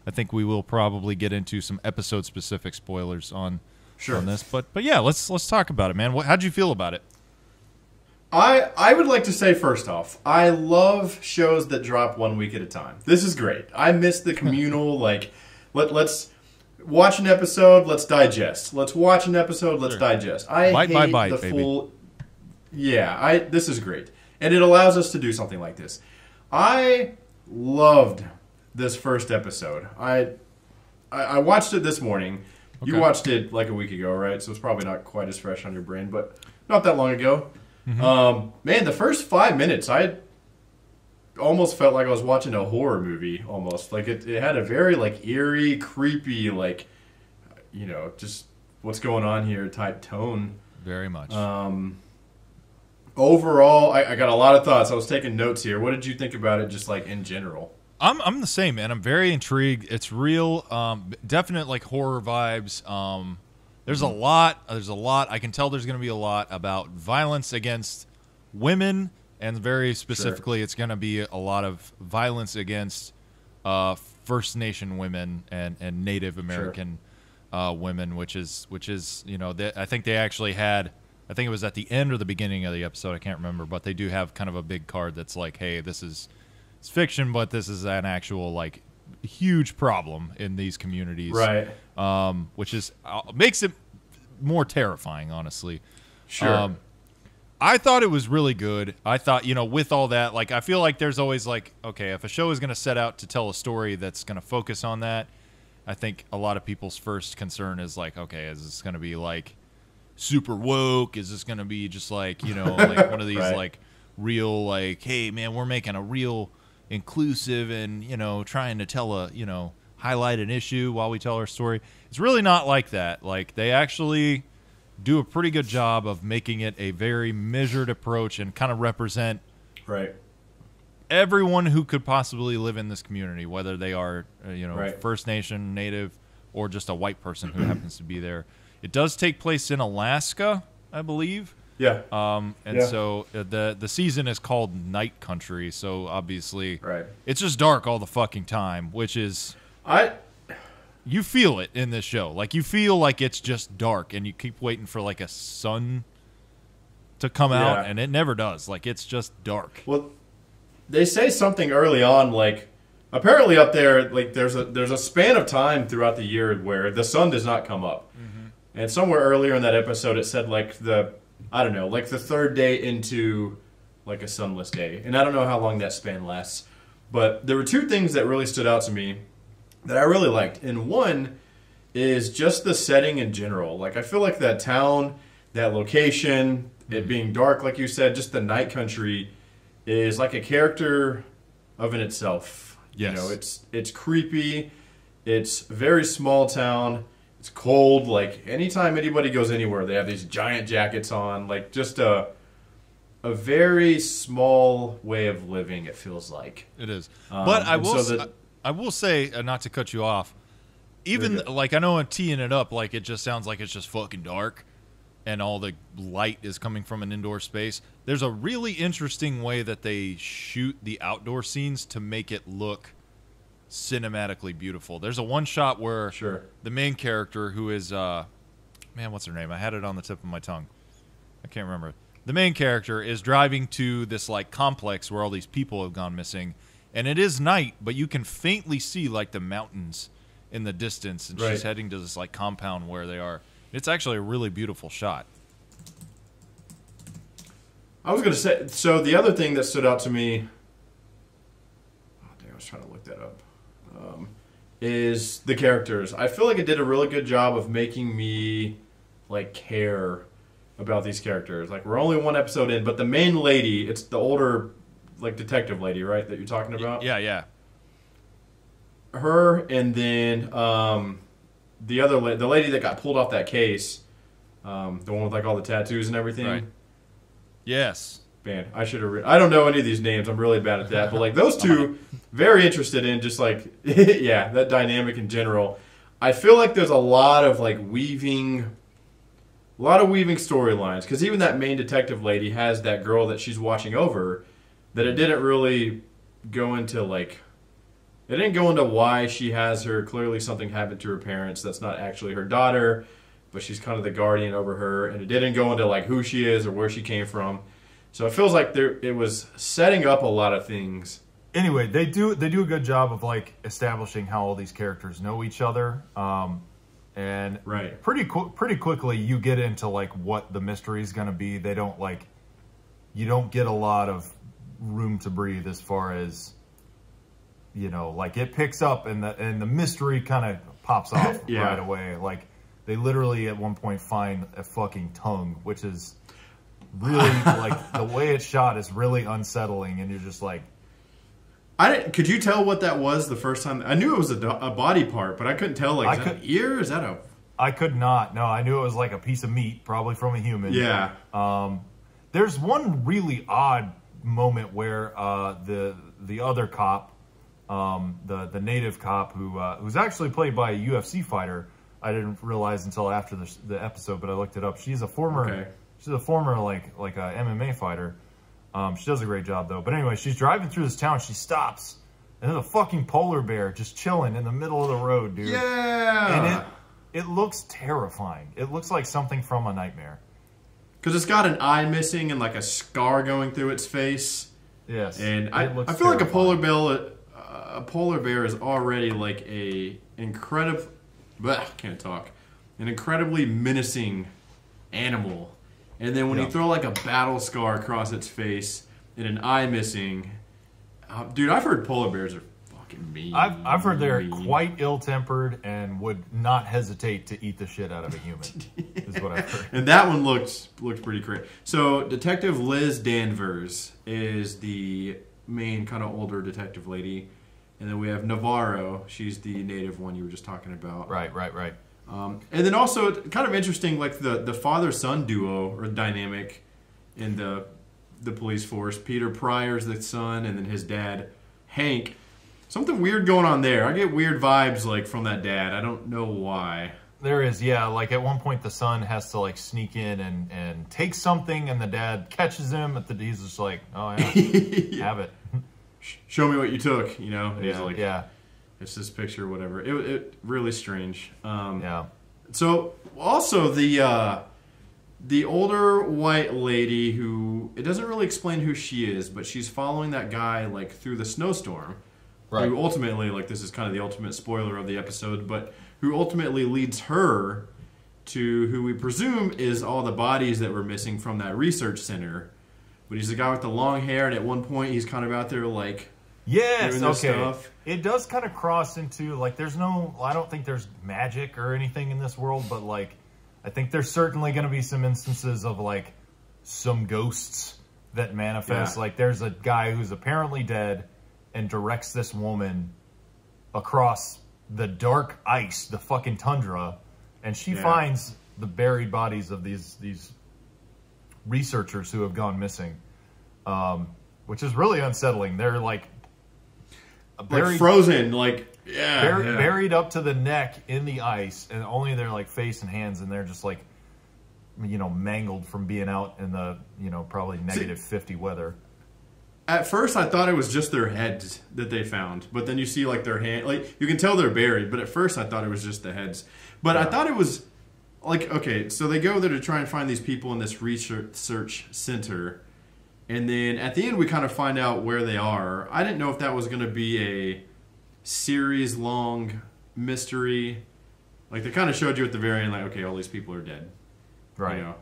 I think we will probably get into some episode-specific spoilers on this. But yeah, let's talk about it, man. How'd you feel about it? I would like to say, first off, I love shows that drop 1 week at a time. This is great. I miss the communal, like, let's watch an episode, let's digest. Let's watch an episode, let's digest. I bite hate by bite, the baby. full... Yeah, this is great. And it allows us to do something like this. I loved this first episode. I watched it this morning. Okay. You watched it like a week ago, right? So it's probably not quite as fresh on your brain, but not that long ago. Mm-hmm. Man, the first 5 minutes, I almost felt like I was watching a horror movie, almost. Like, it had a very, like, eerie, creepy, like, you know, just what's going on here type tone. Very much. Overall, I got a lot of thoughts. I was taking notes here. What did you think about it, just, like, in general? I'm the same, man. I'm very intrigued. It's real, definite, like, horror vibes. There's a lot. I can tell there's going to be a lot about violence against women, and very specifically, It's going to be a lot of violence against First Nation women and Native American women, which is you know, I think they actually had. I think it was at the end or the beginning of the episode. I can't remember, but they do have kind of a big card that's like, hey, it's fiction, but this is an actual like huge problem in these communities, right? Which is makes it more terrifying, honestly. Sure. I thought it was really good. I thought, you know, with all that, like, I feel like there's always like, okay, if a show is going to set out to tell a story that's going to focus on that, I think a lot of people's first concern is like, okay, is this going to be like super woke? Is this going to be just like, you know, like one of these like real, like, hey man, we're making a real inclusive and, you know, trying to tell a, you know, highlight an issue while we tell our story. It's really not like that. Like, they actually do a pretty good job of making it a very measured approach and kind of represent everyone who could possibly live in this community, whether they are, you know, First Nation, Native, or just a white person who happens to be there. It does take place in Alaska, I believe. Yeah. So the season is called Night Country, so obviously it's just dark all the fucking time, which is you feel it in this show. Like, you feel like it's just dark, and you keep waiting for like a sun to come out, and it never does. Like, it's just dark. Well, they say something early on, like, apparently up there, like, there's a span of time throughout the year where the sun does not come up. Mm-hmm. And somewhere earlier in that episode, it said like the third day into like a sunless day. And I don't know how long that span lasts. But there were two things that really stood out to me that I really liked. And one is just the setting in general. Like, I feel like that town, that location, it being dark, like you said, just the night country is like a character of in itself. Yes. You know, it's creepy. It's a very small town. It's cold. Like, anytime anybody goes anywhere, they have these giant jackets on. Like, just a very small way of living, it feels like. It is. But I will say, not to cut you off, even, like, I know I'm teeing it up, like, it just sounds like it's just fucking dark and all the light is coming from an indoor space. There's a really interesting way that they shoot the outdoor scenes to make it look cinematically beautiful. There's a one shot where the main character, who is man, what's her name? I had it on the tip of my tongue. I can't remember. The main character is driving to this like complex where all these people have gone missing, and it is night, but you can faintly see like the mountains in the distance, and she's heading to this like compound where they are. It's actually a really beautiful shot. I was going to say, so the other thing that stood out to me, I was trying to look that up, is the characters. I feel like it did a really good job of making me like care about these characters. Like, we're only one episode in, but the main lady, it's the older like detective lady, right, that you're talking about? Yeah. Her, and then the other the lady that got pulled off that case, the one with like all the tattoos and everything. Right. Yes. Man, I should have. I don't know any of these names. I'm really bad at that. But like those two, very interested in just like that dynamic in general. I feel like there's a lot of weaving storylines, because even that main detective lady has that girl that she's watching over. That it didn't really go into like They didn't go into why she has her. Clearly something happened to her parents that's not actually her daughter, but she's kind of the guardian over her. And it didn't go into like who she is or where she came from. So it feels like it was setting up a lot of things. Anyway, they do a good job of like establishing how all these characters know each other. And right. pretty quickly you get into like what the mystery is going to be. They don't like, you don't get a lot of room to breathe as far as, you know, like it picks up and the mystery kind of pops off right away. Like they literally at one point find a fucking tongue, which is really like the way it's shot is really unsettling, and you're just like, could you tell what that was the first time? I knew it was a body part, but I couldn't tell. Like, is that an ear? Is that a? I could not. No, I knew it was like a piece of meat, probably from a human. Yeah. There's one really odd moment where the other cop, the native cop who's actually played by a UFC fighter. I didn't realize until after the episode, but I looked it up. She's a former like a MMA fighter. She does a great job though. But anyway, she's driving through this town. She stops, and there's a fucking polar bear just chilling in the middle of the road, dude. Yeah. And it looks terrifying. It looks like something from a nightmare. Because it's got an eye missing and like a scar going through its face. Yes. And I feel like a polar bear is already like an incredibly menacing animal. And then when you throw like a battle scar across its face and an eye missing, dude, I've heard polar bears are fucking mean. I've heard they're quite ill-tempered and would not hesitate to eat the shit out of a human. Is what I've heard. And that one looked pretty great. So Detective Liz Danvers is the main kind of older detective lady, and then we have Navarro. She's the native one you were just talking about. Right. And then also, kind of interesting, like the father-son duo or dynamic in the police force. Peter Pryor's the son, and then his dad, Hank. Something weird going on there. I get weird vibes like from that dad. I don't know why. There is, yeah. Like at one point, the son has to like sneak in and take something, and the dad catches him. He's just like, "Oh yeah, have it. Show me what you took." You know? And yeah, he's like, yeah. It's this picture or whatever. It really strange. Yeah. So also the older white lady who, it doesn't really explain who she is, but she's following that guy like through the snowstorm. Right. Who ultimately, like this is kind of the ultimate spoiler of the episode, but who ultimately leads her to who we presume is all the bodies that were missing from that research center. But he's the guy with the long hair, and at one point he's kind of out there like doing this stuff. It does kind of cross into, like, I don't think there's magic or anything in this world, but, like, I think there's certainly going to be some instances of, like, some ghosts that manifest. Yeah. Like, there's a guy who's apparently dead and directs this woman across the dark ice, the fucking tundra, and she finds the buried bodies of these researchers who have gone missing, which is really unsettling. They're, like frozen, buried up to the neck in the ice, and only their like face and hands, and they're just like, you know, mangled from being out in the, you know, probably negative 50 weather. At first, I thought it was just their heads that they found, but then you see like their hand, like you can tell they're buried. But at first, I thought it was just the heads. But I thought it was like, okay, so they go there to try and find these people in this research center. And then at the end, we kind of find out where they are. I didn't know if that was going to be a series-long mystery. Like, they kind of showed you at the very end, like, okay, all these people are dead. Right. You know?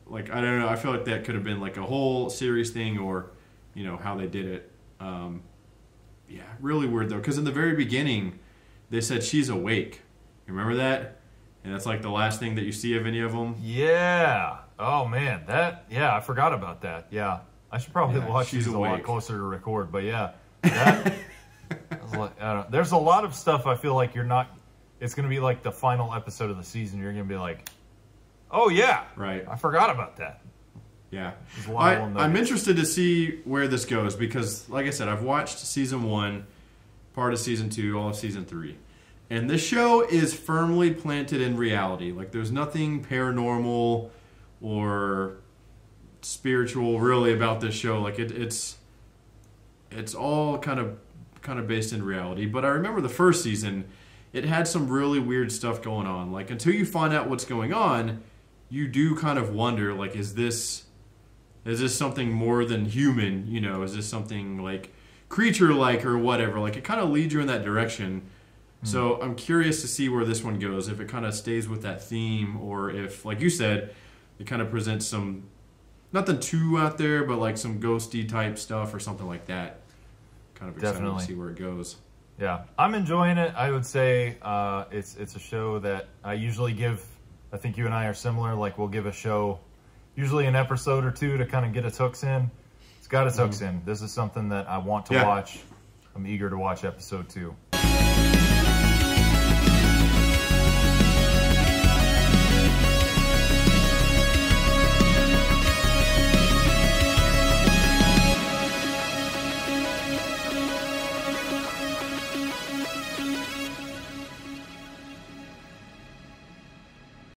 Like, I don't know. I feel like that could have been, like, a whole series thing or, you know, how they did it. Yeah, really weird, though. Because in the very beginning, they said she's awake. You remember that? And that's, like, the last thing that you see of any of them. Yeah. Oh, man. I forgot about that. Yeah. I should probably watch these a lot closer to record, but yeah, there's a lot of stuff I feel like it's going to be like the final episode of the season. You're going to be like, oh yeah, right. I forgot about that. Yeah. I'm interested to see where this goes because, like I said, I've watched season 1, part of season 2, all of season 3. And this show is firmly planted in reality. Like, there's nothing paranormal or spiritual really about this show. Like, it's all kind of kind of based in reality. But I remember the first season, it had some really weird stuff going on. Like, until you find out what's going on, you do kind of wonder, like, is this something more than human? You know, is this something like creature-like or whatever? Like, it kind of leads you in that direction. So I'm curious to see where this one goes, if it kind of stays with that theme, or if, like you said, it kind of presents some, nothing too out there, but like some ghosty type stuff or something like that. Kind of excited to see where it goes. Yeah, I'm enjoying it. I would say it's a show that I usually give, I think you and I are similar, like we'll give a show usually an episode or two to kind of get its hooks in. It's got its hooks in. This is something that I want to watch. I'm eager to watch episode 2.